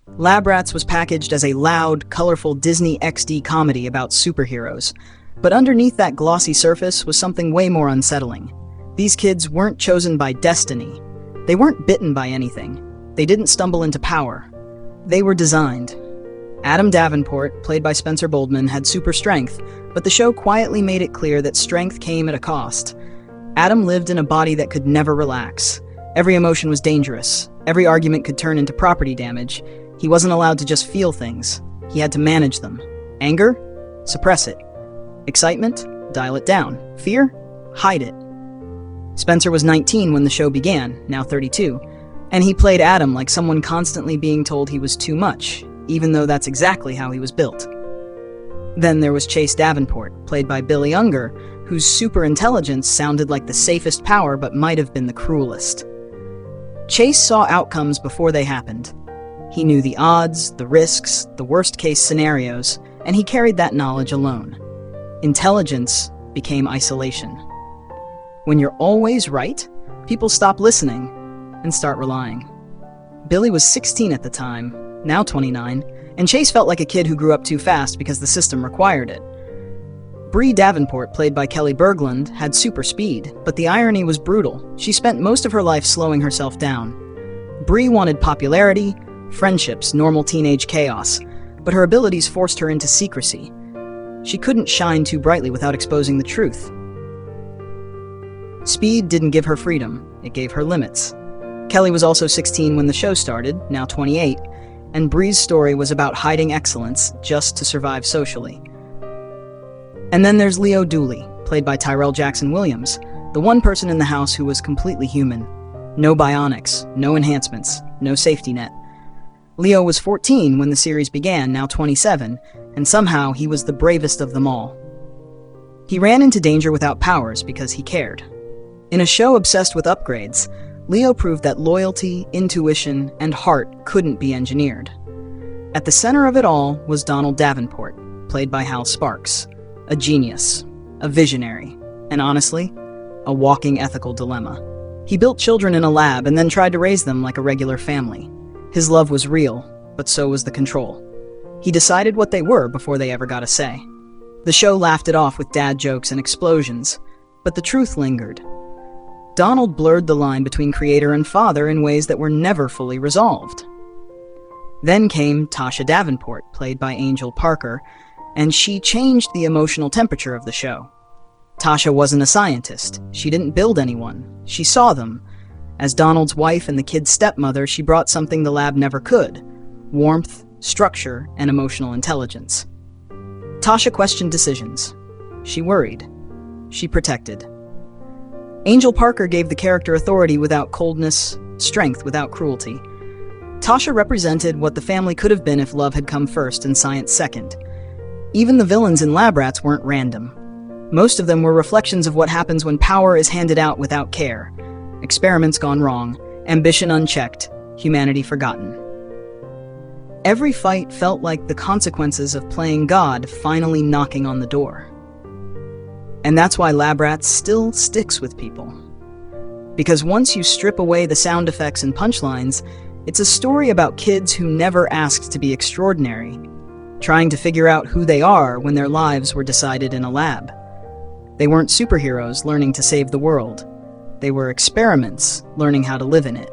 Lab Rats was packaged as a loud, colorful Disney XD comedy about superheroes, but underneath that glossy surface was something way more unsettling. These kids weren't chosen by destiny. They weren't bitten by anything. They didn't stumble into power. They were designed. Adam Davenport, played by Spencer Boldman, had super strength, but the show quietly made it clear that strength came at a cost. Adam lived in a body that could never relax. Every emotion was dangerous. Every argument could turn into property damage. He wasn't allowed to just feel things. He had to manage them. Anger? Suppress it. Excitement? Dial it down. Fear? Hide it. Spencer was 19 when the show began, now 32, and he played Adam like someone constantly being told he was too much, even though that's exactly how he was built. Then there was Chase Davenport, played by Billy Unger, whose superintelligence sounded like the safest power but might have been the cruelest. Chase saw outcomes before they happened. He knew the odds, the risks, the worst-case scenarios, and he carried that knowledge alone. Intelligence became isolation. When you're always right, people stop listening and start relying. Billy was 16 at the time, now 29, and Chase felt like a kid who grew up too fast because the system required it. Bree Davenport, played by Kelly Berglund, had super speed, but the irony was brutal. She spent most of her life slowing herself down. Bree wanted popularity, friendships, normal teenage chaos, but her abilities forced her into secrecy. She couldn't shine too brightly without exposing the truth. Speed didn't give her freedom, it gave her limits. Kelly was also 16 when the show started, now 28, and Bree's story was about hiding excellence just to survive socially. And then there's Leo Dooley, played by Tyrell Jackson Williams, the one person in the house who was completely human. No bionics, no enhancements, no safety net. Leo was 14 when the series began, now 27, and somehow he was the bravest of them all. He ran into danger without powers because he cared. In a show obsessed with upgrades, Leo proved that loyalty, intuition, and heart couldn't be engineered. At the center of it all was Donald Davenport, played by Hal Sparks, a genius, a visionary, and honestly, a walking ethical dilemma. He built children in a lab and then tried to raise them like a regular family. His love was real, but so was the control. He decided what they were before they ever got a say. The show laughed it off with dad jokes and explosions, but the truth lingered. Donald blurred the line between creator and father in ways that were never fully resolved. Then came Tasha Davenport, played by Angel Parker, and she changed the emotional temperature of the show. Tasha wasn't a scientist. She didn't build anyone. She saw them. As Donald's wife and the kid's stepmother, she brought something the lab never could: warmth, structure, and emotional intelligence. Tasha questioned decisions. She worried. She protected. Angel Parker gave the character authority without coldness, strength without cruelty. Tasha represented what the family could have been if love had come first and science second. Even the villains in Lab Rats weren't random. Most of them were reflections of what happens when power is handed out without care. Experiments gone wrong, ambition unchecked, humanity forgotten. Every fight felt like the consequences of playing God finally knocking on the door. And that's why Lab Rats still sticks with people. Because once you strip away the sound effects and punchlines, it's a story about kids who never asked to be extraordinary, trying to figure out who they are when their lives were decided in a lab. They weren't superheroes learning to save the world. They were experiments learning how to live in it.